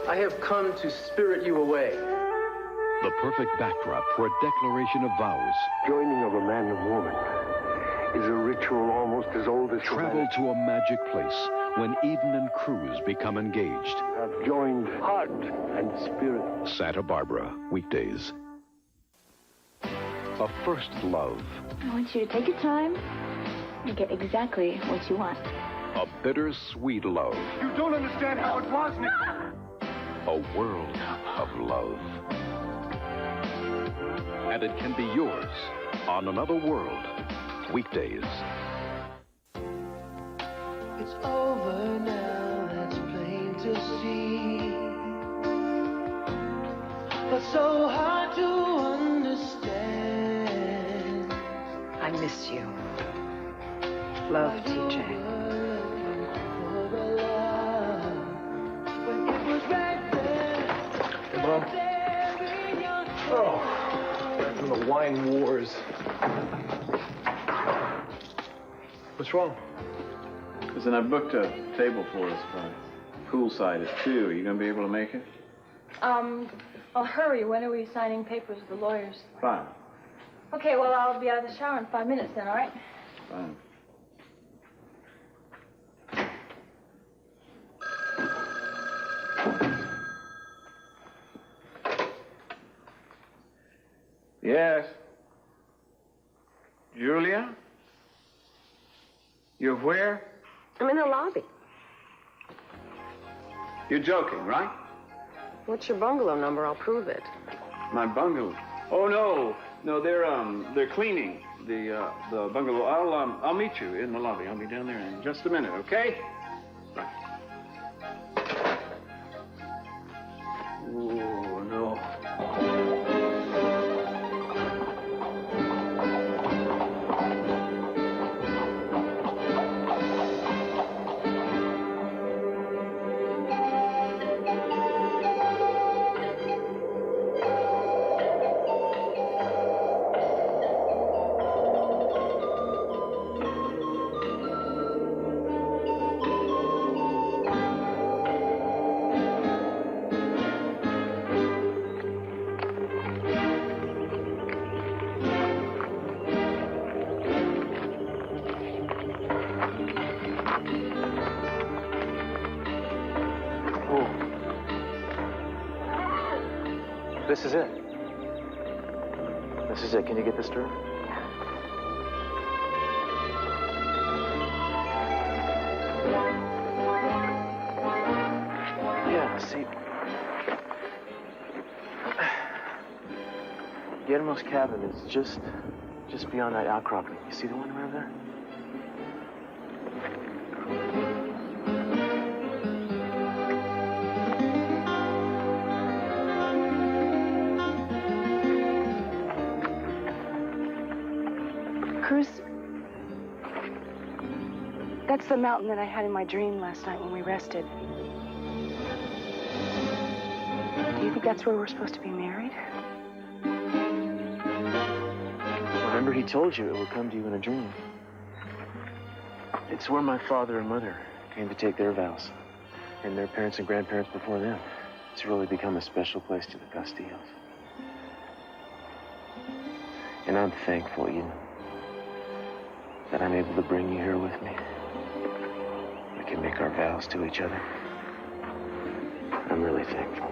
I have come to spirit you away. The perfect backdrop for a declaration of vows. Joining of a man and woman is a ritual almost as old as Travel to a magic place when Eden and Cruz become engaged. I've joined heart and spirit. Santa Barbara, weekdays. A first love. I want you to take your time and get exactly what you want. A bittersweet love. You don't understand how it was, Nick. A world of love. And it can be yours on Another World, weekdays. It's over now, that's plain to see. But so hard to understand. I miss you. Love, TJ. Hey, Mom. Oh, back from the wine wars. What's wrong? Listen, I booked a table for us poolside at 2. Are you going to be able to make it? I'll hurry. When are we signing papers with the lawyers? 5. Okay, well, I'll be out of the shower in 5 minutes then, all right? Fine. Yes. Julia? You're where? I'm in the lobby. You're joking, right? What's your bungalow number? I'll prove it. My bungalow. Oh no, no, they're cleaning the bungalow. I'll meet you in the lobby. I'll be down there in just a minute, okay? Right. Oh no. This is it. This is it. Can you get this through? Yeah, see. Guillermo's cabin is just beyond that outcropping. You see the one right there? Cruz, that's the mountain that I had in my dream last night when we rested. Do you think that's where we're supposed to be married? Remember he told you it would come to you in a dream. It's where my father and mother came to take their vows, and their parents and grandparents before them. It's really become a special place to the Castillos. And I'm thankful, you know, that I'm able to bring you here with me. We can make our vows to each other. I'm really thankful.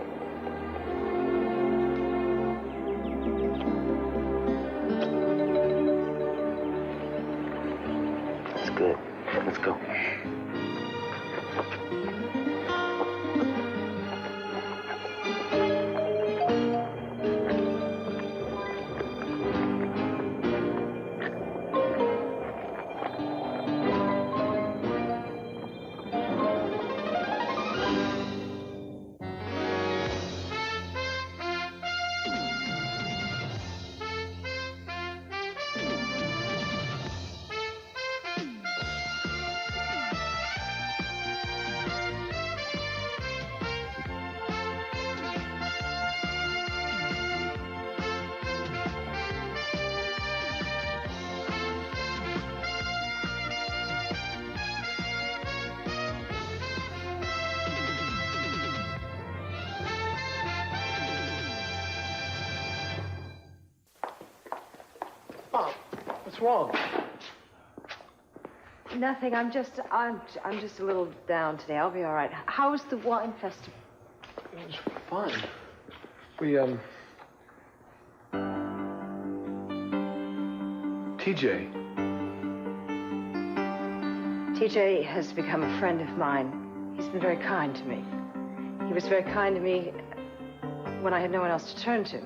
That's good. Let's go. What's wrong? Nothing. I'm just a little down today. I'll be all right. How was the wine festival? It was fun. We, TJ. TJ has become a friend of mine. He's been very kind to me. He was very kind to me when I had no one else to turn to.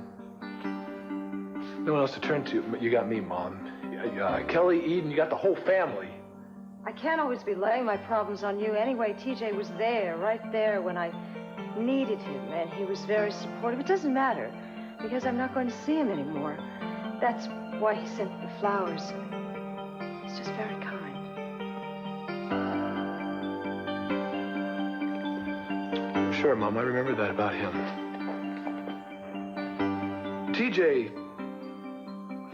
No one else to turn to, but you got me, Mom. Kelly, Eden, you got the whole family. I can't always be laying my problems on you. Anyway, TJ was there, right there when I needed him, and he was very supportive. It doesn't matter, because I'm not going to see him anymore. That's why he sent the flowers. He's just very kind. Sure, Mom, I remember that about him. TJ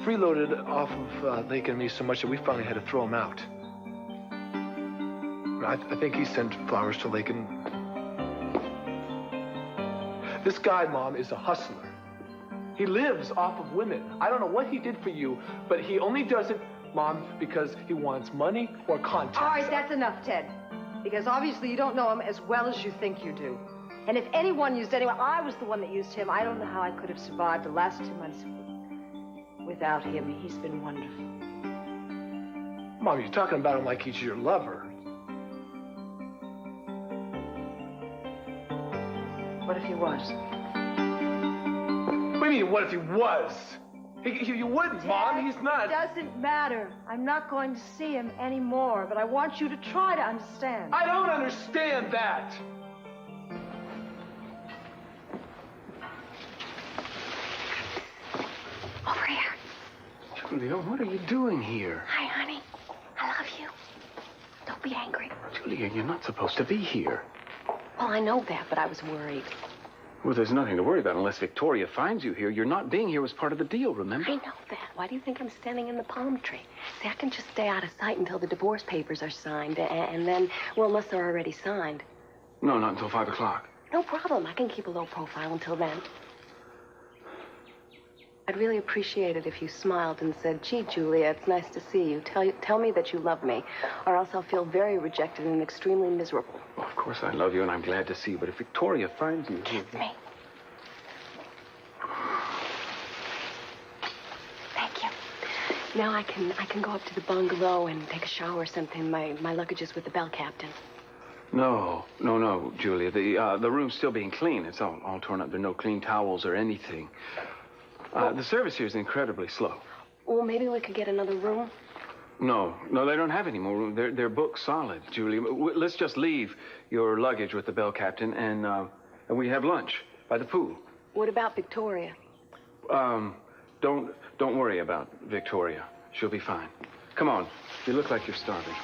freeloaded off of Lake and me so much that we finally had to throw him out. I think he sent flowers to Lake and... This guy, Mom, is a hustler. He lives off of women. I don't know what he did for you, but he only does it, Mom, because he wants money or contacts. All right, that's enough, Ted. Because obviously you don't know him as well as you think you do. And if anyone used anyone, I was the one that used him. I don't know how I could have survived the last 2 months without him. He's been wonderful. Mom, you're talking about him like he's your lover. What if he was? What do you mean, what if he was? You wouldn't, Mom. He's not. It doesn't matter. I'm not going to see him anymore, but I want you to try to understand. I don't understand that. Over here. Julia, what are you doing here? Hi, honey. I love you. Don't be angry. Julia, you're not supposed to be here. Well, I know that, but I was worried. Well, there's nothing to worry about unless Victoria finds you here. Your not being here was part of the deal, remember? I know that. Why do you think I'm standing in the palm tree? See, I can just stay out of sight until the divorce papers are signed, and then, well, unless they're already signed. No, not until 5 o'clock. No problem. I can keep a low profile until then. I'd really appreciate it if you smiled and said, gee, Julia, it's nice to see you. Tell me that you love me, or else I'll feel very rejected and extremely miserable. Well, of course I love you, and I'm glad to see you, but if Victoria finds you... Kiss me. Thank you. Now I can go up to the bungalow and take a shower or something. My luggage is with the bell captain. No, Julia. The room's still being cleaned. It's all torn up. There are no clean towels or anything. The service here is incredibly slow. Well, maybe we could get another room? No, they don't have any more room. They're booked solid, Julia. Let's just leave your luggage with the bell captain, and we have lunch by the pool. What about Victoria? Don't worry about Victoria. She'll be fine. Come on. You look like you're starving.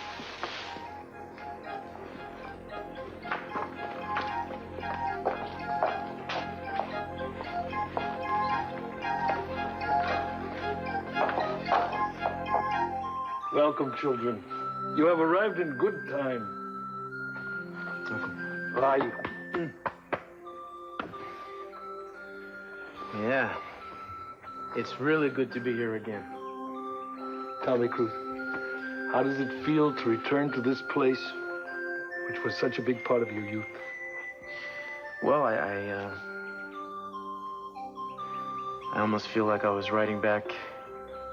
Welcome, children. You have arrived in good time. How are you? Yeah. It's really good to be here again. Tell me, Cruz, how does it feel to return to this place, which was such a big part of your youth? Well, I almost feel like I was riding back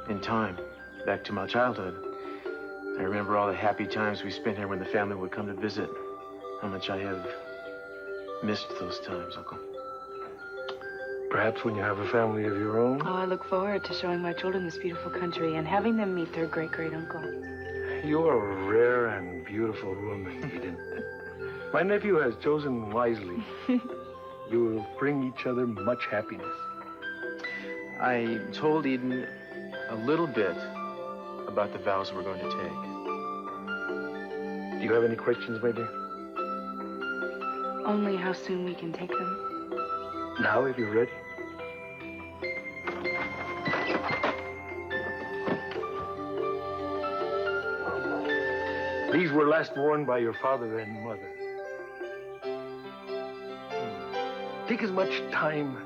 in time, back to my childhood. I remember all the happy times we spent here when the family would come to visit. How much I have missed those times, Uncle. Perhaps when you have a family of your own? Oh, I look forward to showing my children this beautiful country and having them meet their great-great-uncle. You are a rare and beautiful woman, Eden. My nephew has chosen wisely. You will bring each other much happiness. I told Eden a little bit about the vows we're going to take. Do you have any questions, my dear? Only how soon we can take them. Now, if you're ready. These were last worn by your father and mother. Take as much time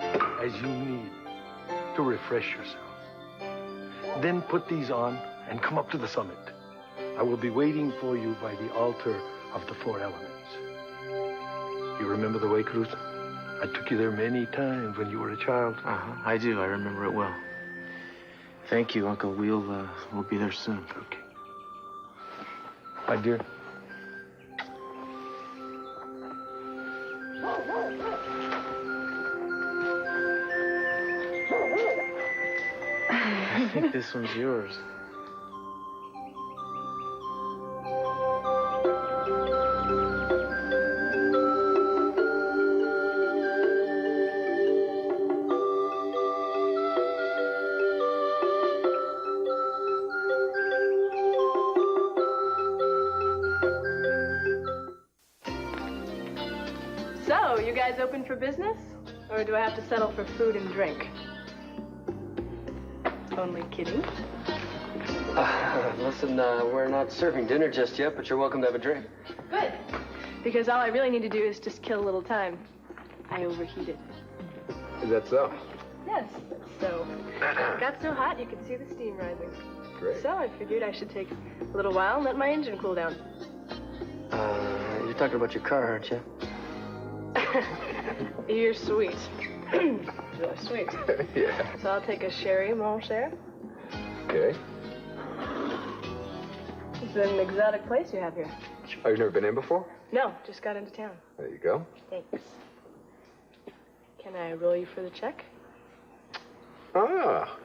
as you need to refresh yourself. Then put these on and come up to the summit. I will be waiting for you by the altar of the four elements. You remember the way, Cruz? I took you there many times when you were a child. I do. I remember it well. Thank you, Uncle. We'll be there soon. Okay. My dear. I think this one's yours. So, you guys open for business? Or do I have to settle for food and drink? Only kidding. Listen, we're not serving dinner just yet, but you're welcome to have a drink. Good. Because all I really need to do is just kill a little time. I overheated. Is that so? Yes. So, it got so hot you could see the steam rising. Great. So I figured I should take a little while and let my engine cool down. You're talking about your car, aren't you? You're sweet. Really sweet. Yeah. So I'll take a sherry, mon cher. Okay. It's an exotic place you have here. Oh, you've never been in before? No, just got into town. There you go. Thanks. Can I roll you for the check? Ah.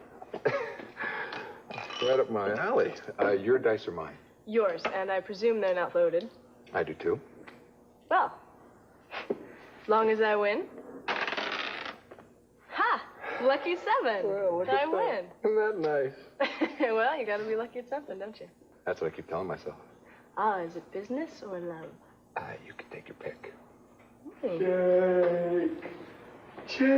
Right up my alley. Your dice are mine. Yours, and I presume they're not loaded. I do too. Well, as long as I win. Ha! Lucky 7. Well, look I at win. Isn't that nice? Well, you gotta be lucky at something, don't you? That's what I keep telling myself. Ah, is it business or love? You can take your pick. Jake!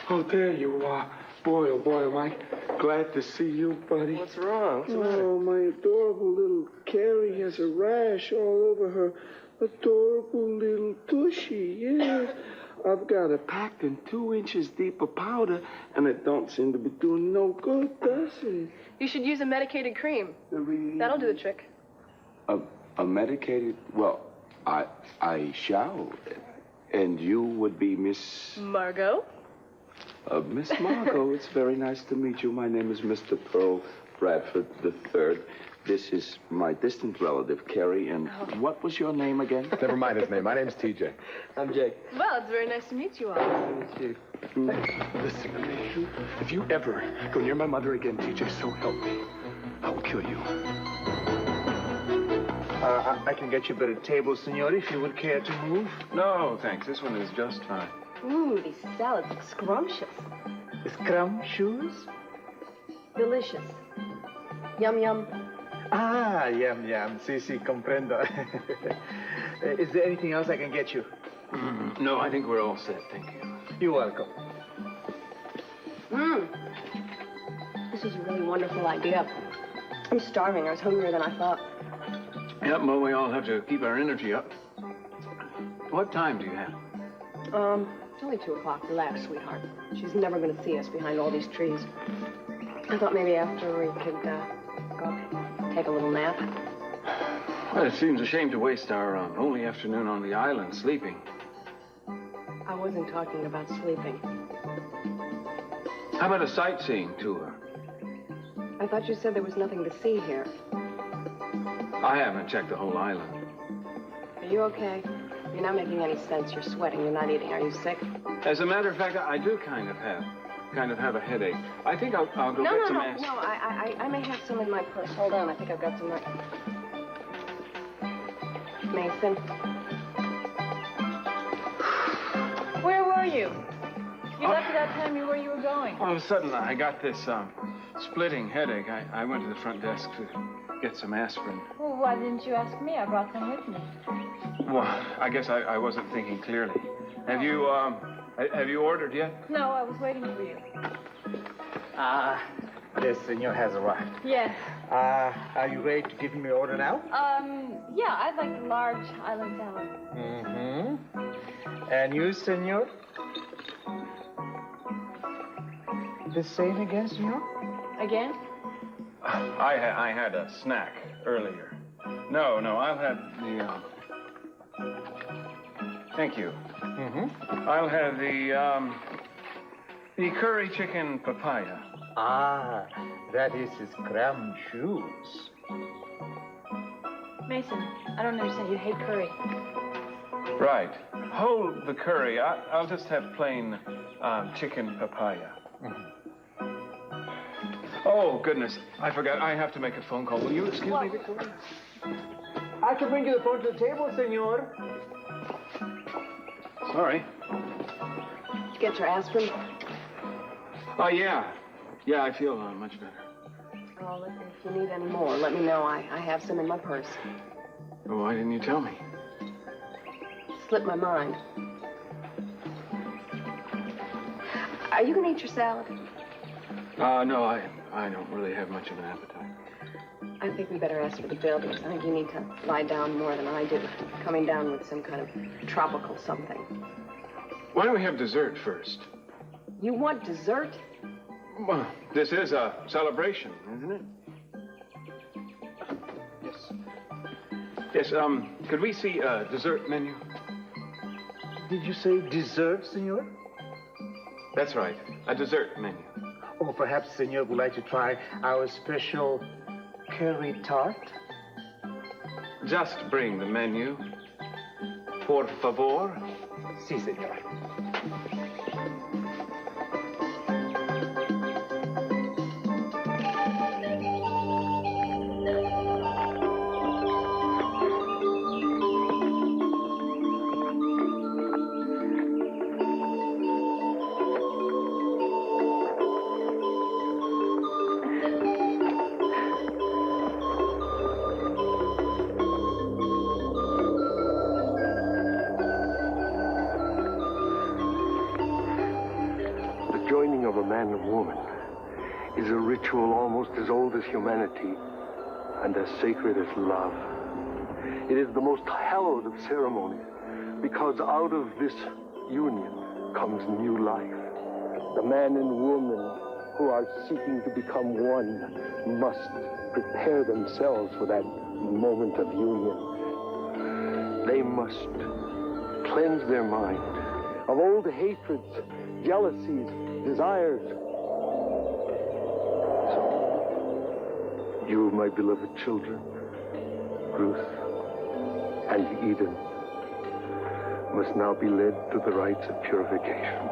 Oh, there you are. Boy, oh boy, am I glad to see you, buddy. What's wrong? What's the matter? Oh, my adorable little Carrie has a rash all over her adorable little tushy, yes. I've got it packed in 2 inches deep of powder, and it don't seem to be doing no good, does it? You should use a medicated cream. That'll do the trick. A medicated? Well, I shall. And you would be Miss... Margot? Miss Margot, it's very nice to meet you. My name is Mr. Pearl Bradford III. This is my distant relative, Carrie, and what was your name again? Never mind his name. My name's TJ. I'm Jake. Well, it's very nice to meet you all. Listen to me. If you ever go near my mother again, TJ, so help me, I will kill you. I can get you a bit of table, senor, if you would care to move. No, thanks. This one is just fine. Ooh, these salads look scrumptious. Scrumptious? Delicious. Yum, yum. Ah, yum, yum. Si, comprendo. Is there anything else I can get you? No, I think we're all set, thank you. You're welcome. This is a really wonderful idea. I'm starving. I was hungrier than I thought. Yep, well, we all have to keep our energy up. What time do you have? It's only 2 o'clock. Relax, sweetheart. She's never going to see us behind all these trees. I thought maybe after we could go take a little nap. Well, it seems a shame to waste our only afternoon on the island sleeping. I wasn't talking about sleeping. How about a sightseeing tour? I thought you said there was nothing to see here. I haven't checked the whole island. Are you okay? You're not making any sense. You're sweating. You're not eating. Are you sick? As a matter of fact, I do kind of have a headache. I think I'll go get some aspirin. No, I may have some in my purse. Hold on, I think I've got some right. Mason. Where were you? You left without telling me where you were going. All of a sudden, I got this splitting headache. I went to the front desk to get some aspirin. Well, why didn't you ask me? I brought some with me. Well, I guess I wasn't thinking clearly. Have you ordered yet? No, I was waiting for you. Yes, senor has arrived. Yes. Are you ready to give me your order now? Yeah, I'd like a large island salad. Mm-hmm. And you, senor? The same again, senor? Again? I had a snack earlier. No, I'll have the, Thank you. I'll have the curry chicken papaya. Ah, that is his cram shoes. Mason, I don't understand. You hate curry. Right. Hold the curry. I'll just have plain chicken papaya. Oh, goodness. I forgot. I have to make a phone call. Will you excuse me, Victoria? I can bring you the phone to the table, senor. Sorry. Did you get your aspirin? Oh, yeah. Yeah, I feel much better. Oh, listen, if you need any more, let me know. I have some in my purse. Well, why didn't you tell me? Slipped my mind. Are you going to eat your salad? No, I don't really have much of an appetite. I think we better ask for the bill because I think you need to lie down more than I do. Coming down with some kind of tropical something. Why don't we have dessert first? You want dessert? Well, this is a celebration, isn't it? Yes. Yes, could we see a dessert menu? Did you say dessert, senor? That's right, a dessert menu. Or perhaps senor would like to try our special curry tart? Just bring the menu. Por favor. Si, senor. Man and woman is a ritual almost as old as humanity and as sacred as love. It is the most hallowed of ceremonies because out of this union comes new life. The man and woman who are seeking to become one must prepare themselves for that moment of union. They must cleanse their mind of old hatreds, jealousies, desires. So, you, my beloved children, Ruth and Eden, must now be led to the rites of purification.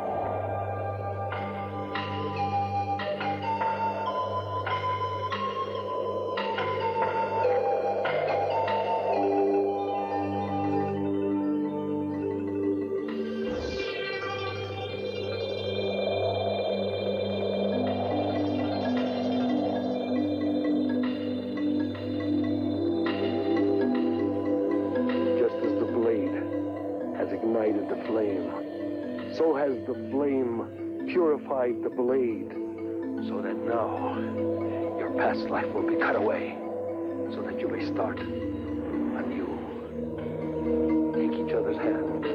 So has the flame purified the blade, so that now your past life will be cut away, so that you may start anew. Take each other's hand.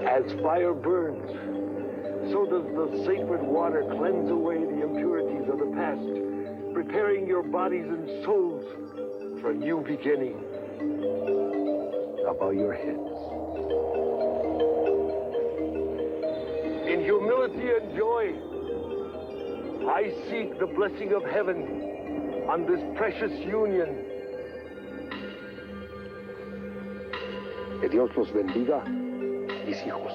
As fire burns, so does the sacred water cleanse away the impurities of the past, preparing your bodies and souls for a new beginning. Now bow your heads. In humility and joy, I seek the blessing of heaven on this precious union. Que Dios los bendiga, mis hijos.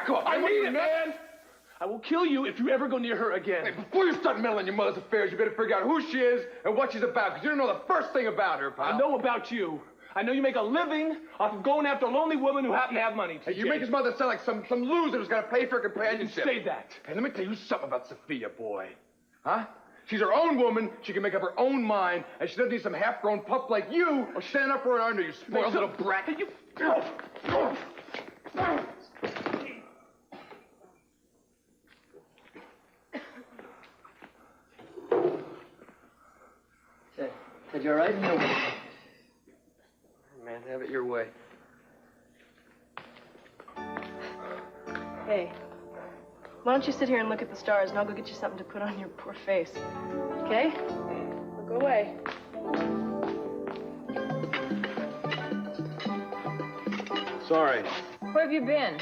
I mean it, man! I will kill you if you ever go near her again. Hey, before you start meddling in your mother's affairs, you better figure out who she is and what she's about, because you don't know the first thing about her, pal. I know about you. I know you make a living off of going after a lonely woman who happen to have money. Hey, you make his mother sound like some loser who's got to pay for her companionship. Say that. Hey, let me tell you something about Sophia, boy. Huh? She's her own woman. She can make up her own mind, and she doesn't need some half-grown pup like you or stand up for her under, you spoiled little brat. Hey, you... your way. Hey, why don't you sit here and look at the stars, and I'll go get you something to put on your poor face. Okay? Well, go away. Sorry. Where have you been?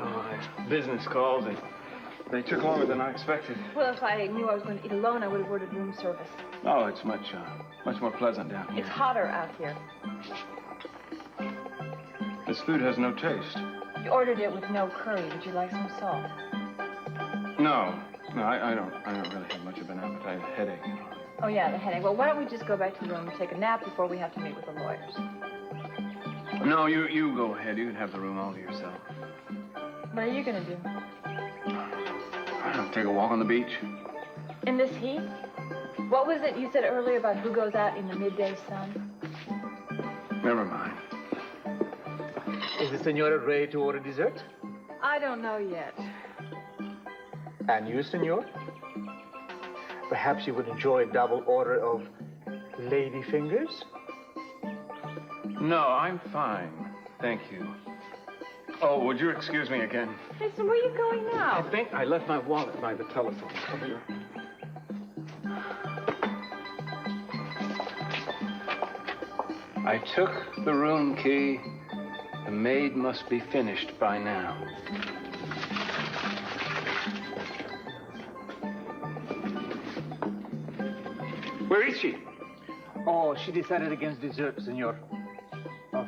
Oh, business calls, and they took longer than I expected. Well, if I knew I was going to eat alone, I would have ordered room service. Oh, it's much more pleasant down here. It's hotter out here. This food has no taste. You ordered it with no curry. Would you like some salt? No, I don't really have much of an appetite. A headache, you know. Oh, yeah, the headache. Well, why don't we just go back to the room and take a nap before we have to meet with the lawyers? No, you go ahead. You can have the room all to yourself. What are you going to do? I'll take a walk on the beach. In this heat? What was it you said earlier about who goes out in the midday sun? Never mind. Is the senora ready to order dessert? I don't know yet. And you, senor? Perhaps you would enjoy a double order of lady fingers? No, I'm fine. Thank you. Oh, would you excuse me again? Listen, where are you going now? I think I left my wallet by the telephone. Come here. I took the room key. The maid must be finished by now. Where is she? Oh, she decided against dessert, senor. Oh.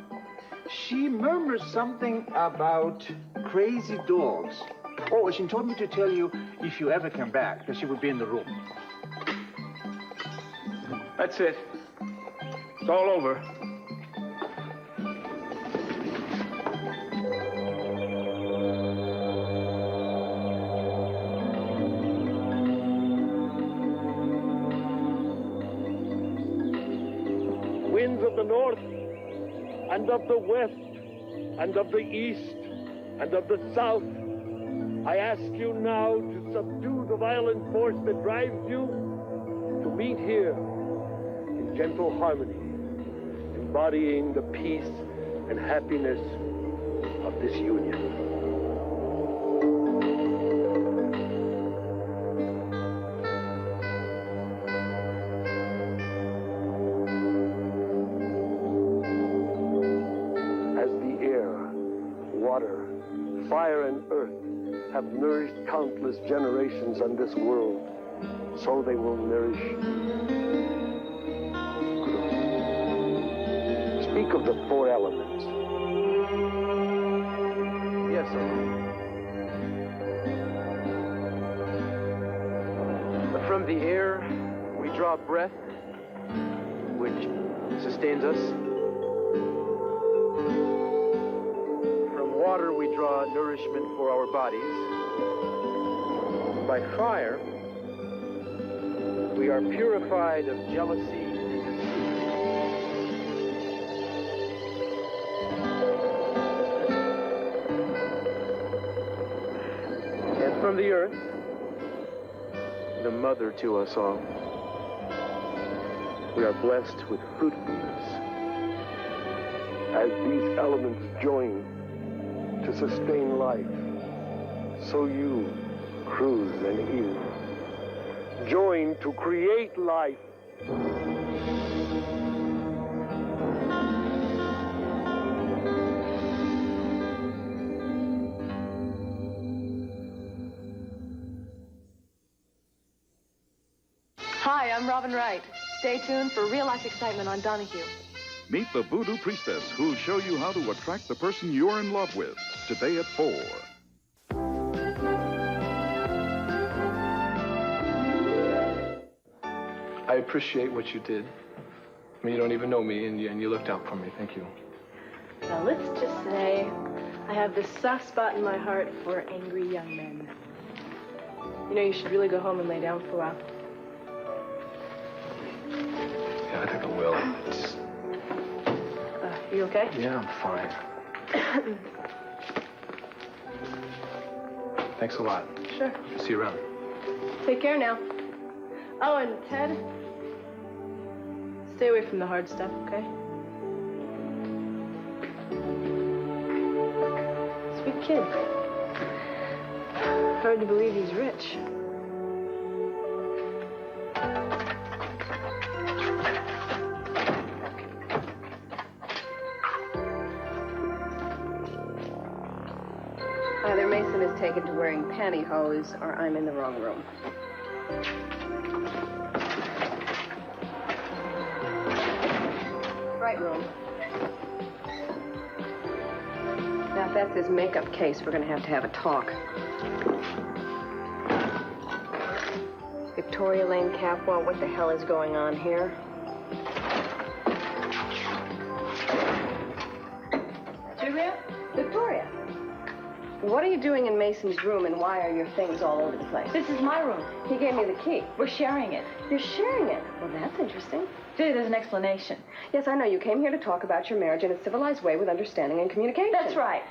She murmured something about crazy dogs. Oh, she told me to tell you if you ever come back, that she would be in the room. That's it. It's all over. Winds of the north, and of the west, and of the east, and of the south, I ask you now to subdue the violent force that drives you to meet here in gentle harmony, embodying the peace and happiness of this union. Fire and earth have nourished countless generations on this world, so they will nourish Cruz. Speak of the four elements. Yes, sir. From the air, we draw breath, which sustains us. Water, we draw nourishment for our bodies. By fire, we are purified of jealousy and deceit. And from the earth, the mother to us all, we are blessed with fruitfulness. As these elements join to sustain life, so you, Cruz and Eve, join to create life. Hi, I'm Robin Wright. Stay tuned for real-life excitement on Donahue. Meet the Voodoo Priestess, who'll show you how to attract the person you're in love with. Today at 4. I appreciate what you did. I mean, you don't even know me, and you looked out for me. Thank you. Now, let's just say I have this soft spot in my heart for angry young men. You know, you should really go home and lay down for a while. Yeah, I think I will. It's... You okay? Yeah, I'm fine. Thanks a lot. Sure. See you around. Take care now. Oh, and Ted, stay away from the hard stuff, okay? kid. Hard to believe he's rich. Either Mason is taken to wearing pantyhose, or I'm in the wrong room. Right room. Now, if that's his makeup case, we're gonna have a talk. Victoria Lane Capwell, what the hell is going on here? Julia? Victoria? What are you doing in Mason's room, and why are your things all over the place? This is my room. He gave me the key. We're sharing it. You're sharing it? Well, that's interesting. Julia, there's an explanation. Yes, I know. You came here to talk about your marriage in a civilized way with understanding and communication. That's right.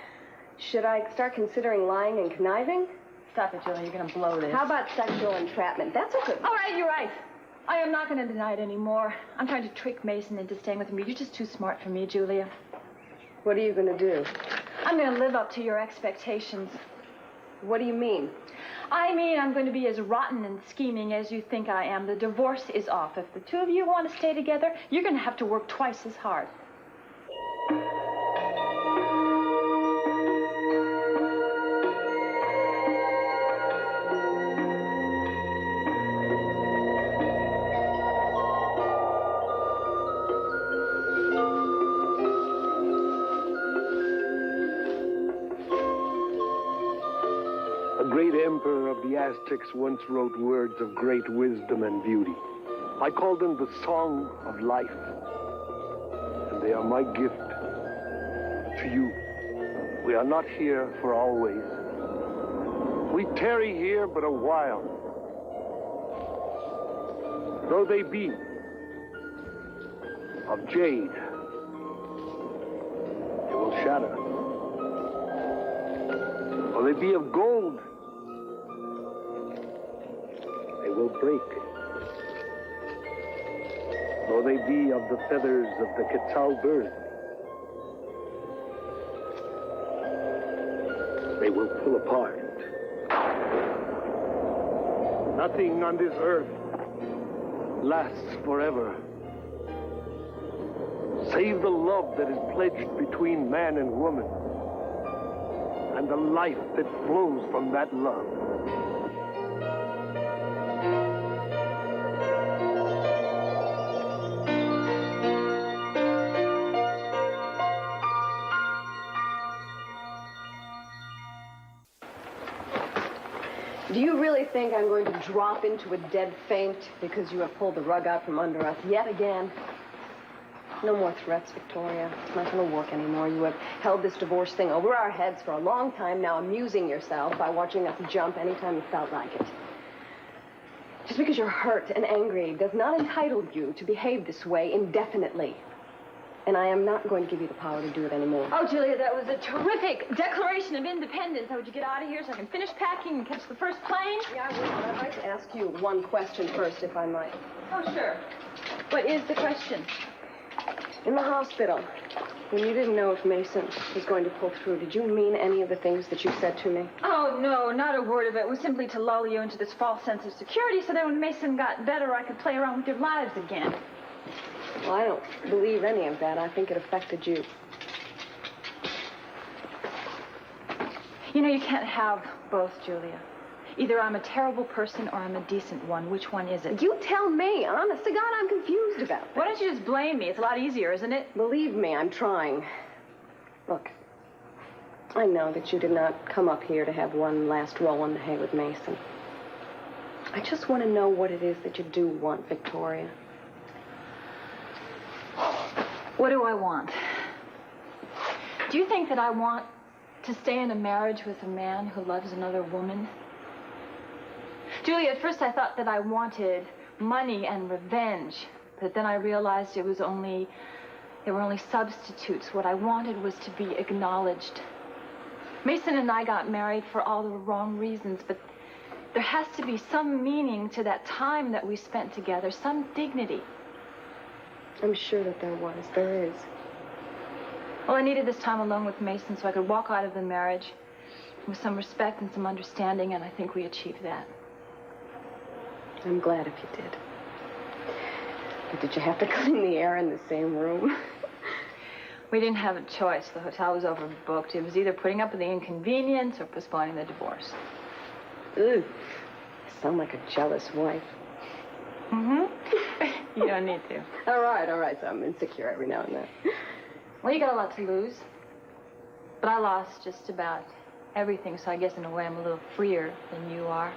Should I start considering lying and conniving? Stop it, Julia. You're going to blow this. How about sexual entrapment? That's a good one. All right, you're right. I am not going to deny it anymore. I'm trying to trick Mason into staying with me. You're just too smart for me, Julia. What are you going to do? I'm going to live up to your expectations. What do you mean? I mean, I'm going to be as rotten and scheming as you think I am. The divorce is off. If the two of you want to stay together, you're going to have to work twice as hard. A great emperor of the Aztecs once wrote words of great wisdom and beauty. I call them the song of life. And they are my gift to you. We are not here for always. We tarry here but a while. Though they be of jade, they will shatter. Though they be of gold, they will break. Though they be of the feathers of the Quetzal bird, they will pull apart. Nothing on this earth lasts forever, save the love that is pledged between man and woman, and the life that flows from that love. Do you really think I'm going to drop into a dead faint because you have pulled the rug out from under us yet again? No more threats, Victoria. It's not going to work anymore. You have held this divorce thing over our heads for a long time now, amusing yourself by watching us jump anytime you felt like it. Just because you're hurt and angry does not entitle you to behave this way indefinitely. And I am not going to give you the power to do it anymore. Oh, Julia, that was a terrific declaration of independence. Now, would you get out of here so I can finish packing and catch the first plane? Yeah, I will. I'd like to ask you one question first, if I might. Oh, sure. What is the question? In the hospital, when you didn't know if Mason was going to pull through, did you mean any of the things that you said to me? Oh, no, not a word of it. It was simply to lull you into this false sense of security so that when Mason got better, I could play around with your lives again. Well, I don't believe any of that. I think it affected you. You know, you can't have both, Julia. Either I'm a terrible person or I'm a decent one. Which one is it? You tell me. Honest to God, I'm confused about this. Why don't you just blame me? It's a lot easier, isn't it? Believe me, I'm trying. Look, I know that you did not come up here to have one last roll in the hay with Mason. I just want to know what it is that you do want, Victoria. What do I want? Do you think that I want to stay in a marriage with a man who loves another woman? Julia, at first I thought that I wanted money and revenge, but then I realized they were only substitutes. What I wanted was to be acknowledged. Mason and I got married for all the wrong reasons, but there has to be some meaning to that time that we spent together, some dignity. I'm sure that there was. There is. Well, I needed this time alone with Mason so I could walk out of the marriage with some respect and some understanding, and I think we achieved that. I'm glad if you did. But did you have to clean the air in the same room? We didn't have a choice. The hotel was overbooked. It was either putting up with the inconvenience or postponing the divorce. Ooh, I sound like a jealous wife. Mm-hmm. You don't need to. All right, so I'm insecure every now and then. Well, you got a lot to lose. But I lost just about everything, so I guess in a way I'm a little freer than you are.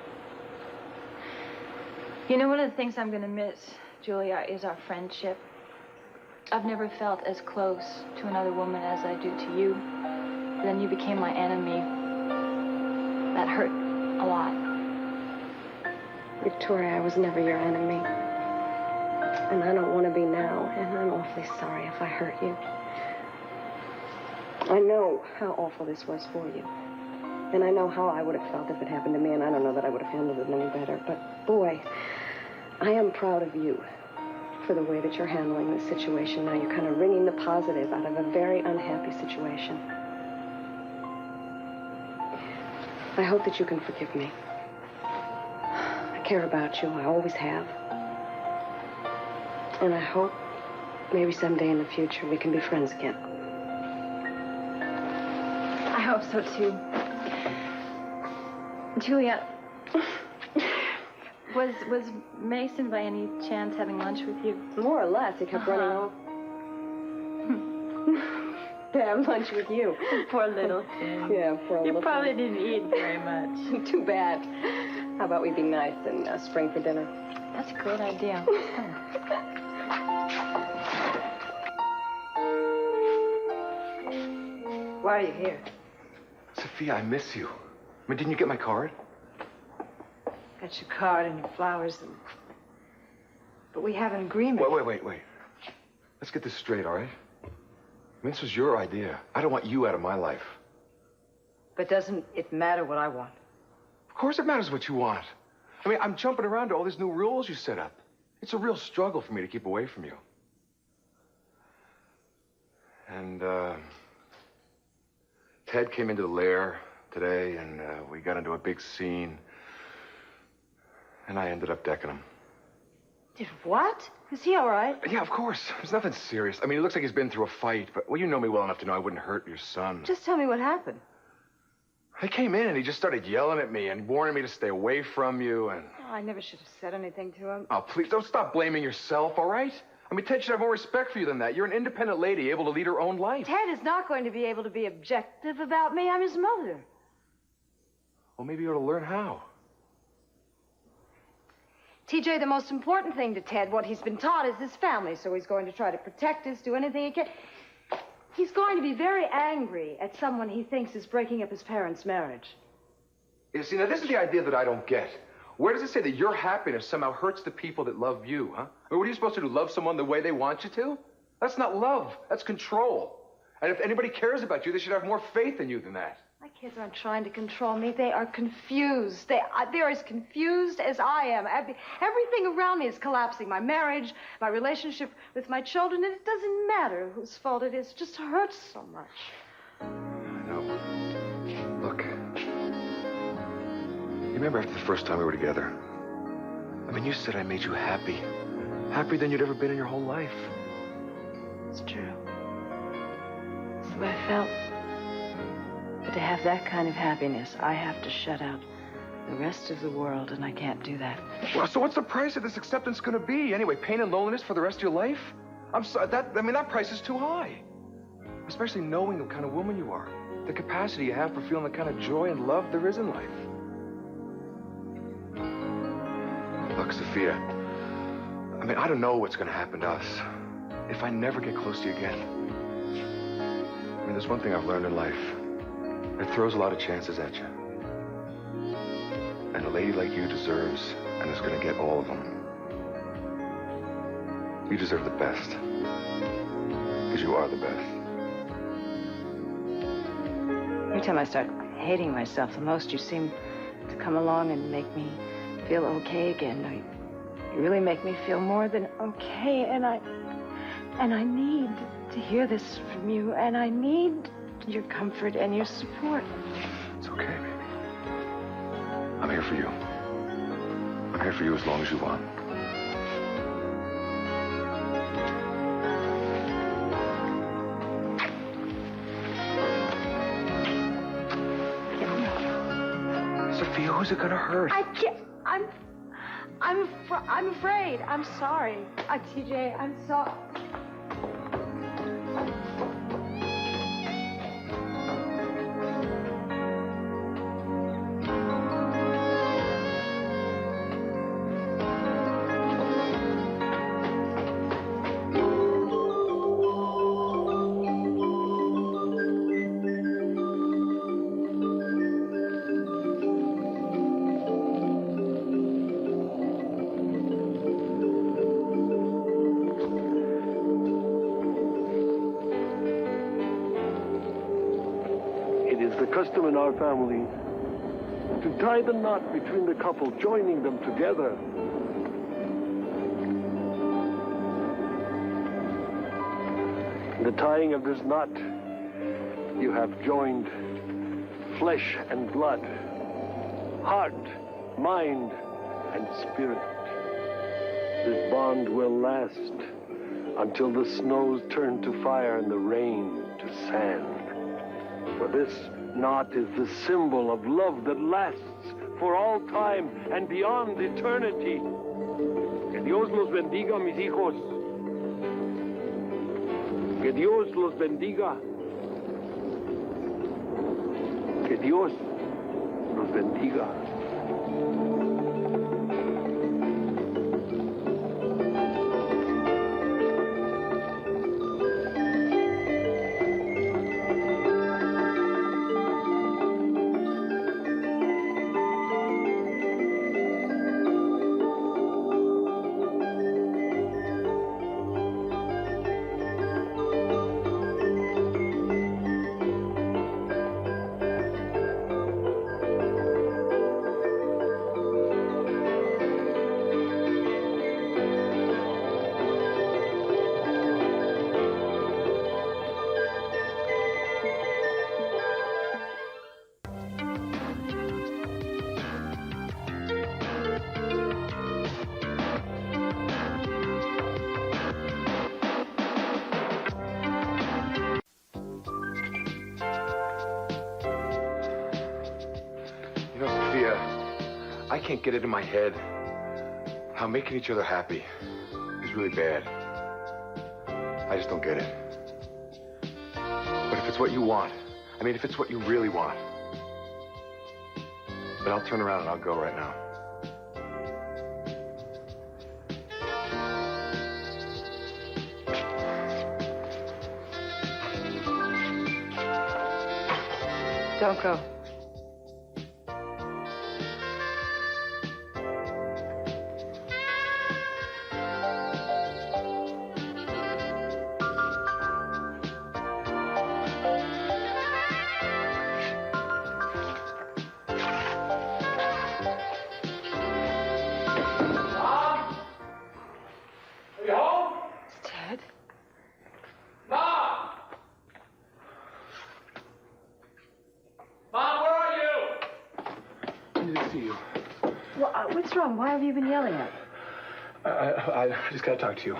You know, one of the things I'm going to miss, Julia, is our friendship. I've never felt as close to another woman as I do to you. Then you became my enemy. That hurt a lot. Victoria, I was never your enemy. And I don't want to be now, and I'm awfully sorry if I hurt you. I know how awful this was for you. And I know how I would have felt if it happened to me, and I don't know that I would have handled it any better. But, boy, I am proud of you for the way that you're handling this situation now. You're kind of wringing the positive out of a very unhappy situation. I hope that you can forgive me. I care about you. I always have. And I hope maybe someday in the future we can be friends again. I hope so, too. Julia, was Mason by any chance having lunch with you? More or less. He kept running off. To have lunch with you. Poor little thing. Yeah, poor little You probably thing. didn't eat very much. Too bad. How about we be nice and spring for dinner? That's a great idea. Why are you here? Sophia, I miss you. I mean, didn't you get my card? Got your card and your flowers, but we have an agreement. Wait. Let's get this straight, all right? I mean, this was your idea. I don't want you out of my life. But doesn't it matter what I want? Of course it matters what you want. I mean, I'm jumping around to all these new rules you set up. It's a real struggle for me to keep away from you. And, Ted came into the lair today, and we got into a big scene. And I ended up decking him. Did what? Is he all right? Yeah, of course. There's nothing serious. I mean, it looks like he's been through a fight, but, well, you know me well enough to know I wouldn't hurt your son. Just tell me what happened. I came in, and he just started yelling at me and warning me to stay away from you, and... Oh, I never should have said anything to him. Oh, please, don't stop blaming yourself, all right? I mean, Ted should have more respect for you than that. You're an independent lady, able to lead her own life. Ted is not going to be able to be objective about me. I'm his mother. Well, maybe you ought to learn how. TJ, the most important thing to Ted, what he's been taught, is his family, so he's going to try to protect us, do anything he can. He's going to be very angry at someone he thinks is breaking up his parents' marriage. You see, now, this is the idea that I don't get. Where does it say that your happiness somehow hurts the people that love you, huh? Or what are you supposed to do, love someone the way they want you to? That's not love. That's control. And if anybody cares about you, they should have more faith in you than that. My kids aren't trying to control me. They are confused. They're as confused as I am. Everything around me is collapsing. My marriage, my relationship with my children, and it doesn't matter whose fault it is. It just hurts so much. I know. Look. You remember after the first time we were together? I mean, you said I made you happy. Happier than you'd ever been in your whole life. It's true. That's the way I felt. But to have that kind of happiness, I have to shut out the rest of the world, and I can't do that. Well, so what's the price of this acceptance going to be? Anyway, pain and loneliness for the rest of your life? I'm sorry, that price is too high. Especially knowing the kind of woman you are. The capacity you have for feeling the kind of joy and love there is in life. Look, Sophia, I mean, I don't know what's going to happen to us if I never get close to you again. I mean, there's one thing I've learned in life. It throws a lot of chances at you. And a lady like you deserves and is going to get all of them. You deserve the best. Because you are the best. Every time I start hating myself the most, you seem to come along and make me feel okay again. You really make me feel more than okay, and I need to hear this from you, and I need your comfort and your support. It's okay. for you. I'm here for you as long as you want. Sophia, who's it gonna hurt? I can't. I'm afraid. I'm sorry. TJ, I'm sorry. Custom in our family to tie the knot between the couple, joining them together. In the tying of this knot, you have joined flesh and blood, heart, mind, and spirit. This bond will last until the snows turn to fire and the rain to sand. For this knot is the symbol of love that lasts for all time and beyond eternity. Que Dios los bendiga, mis hijos. Que Dios los bendiga. Que Dios los bendiga. I can't get it in my head how making each other happy is really bad. I just don't get it. But if it's what you want, if it's what you really want, then I'll turn around and I'll go right now. Don't go. What's wrong? Why have you been yelling at me? I just gotta talk to you.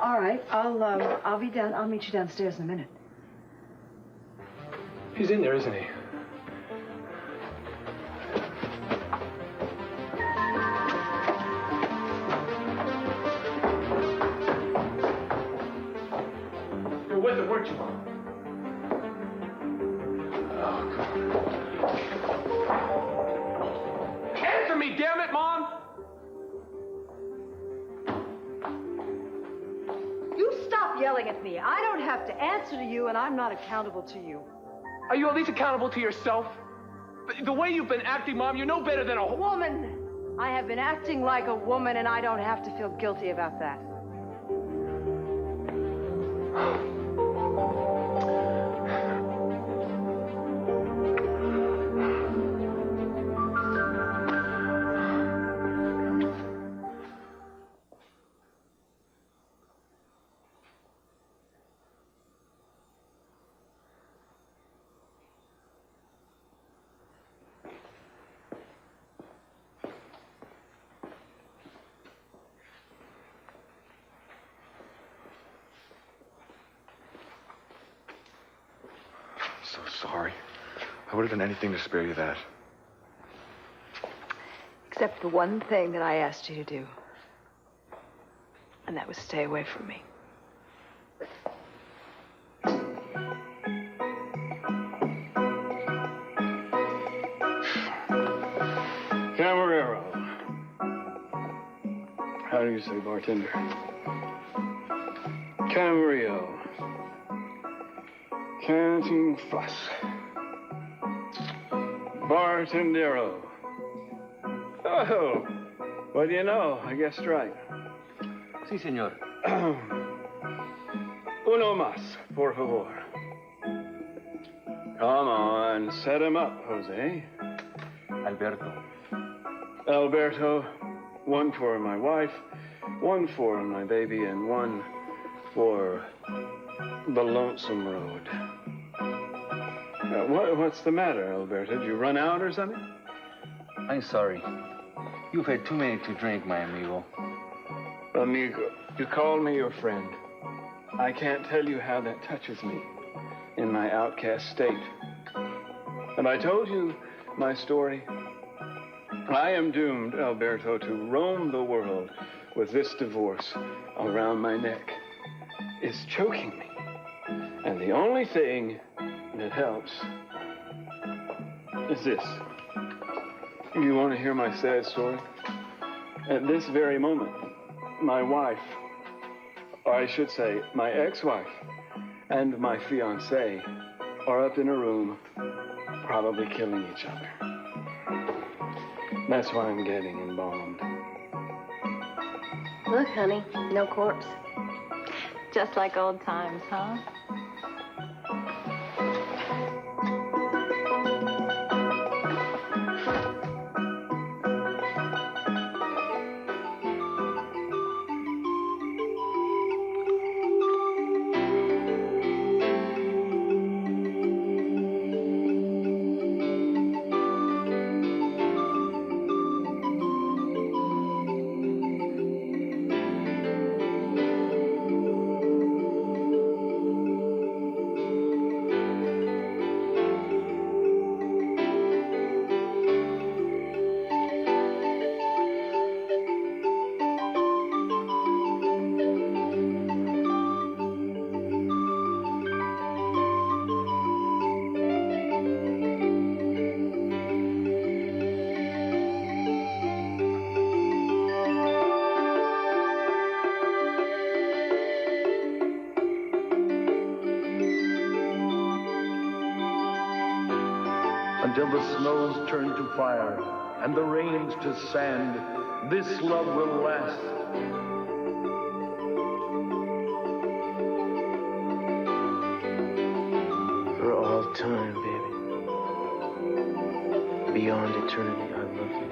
All right, I'll be down. I'll meet you downstairs in a minute. He's in there, isn't he? You were with him, weren't you, Mom? Oh, God. Answer me, damn it, Mom! You stop yelling at me. I don't have to answer to you, and I'm not accountable to you. Are you at least accountable to yourself? The way you've been acting, Mom, you're no better than a woman. I have been acting like a woman, and I don't have to feel guilty about that. so sorry. I would have done anything to spare you that. Except the one thing that I asked you to do. And that was stay away from me. Camarero. How do you say bartender? Camarillo. Cantinflas. Bartendero. Oh, what do you know? I guessed right. Sí, señor. Uno más, por favor. Come on, set him up, Jose. Alberto. Alberto, one for my wife, one for my baby, and one for the lonesome road. What's the matter, Alberto? Did you run out or something? I'm sorry. You've had too many to drink, my amigo. Amigo, you call me your friend. I can't tell you how that touches me in my outcast state. Have I told you my story? I am doomed, Alberto, to roam the world with this divorce around my neck. It's choking me. And the only thing that helps is this. You want to hear my sad story? At this very moment, my wife, or I should say, my ex-wife, and my fiancé are up in a room, probably killing each other. That's why I'm getting embalmed. Look, honey, no corpse. Just like old times, huh? Until the snows turn to fire and the rains to sand, this love will last. For all time, baby. Beyond eternity, I love you.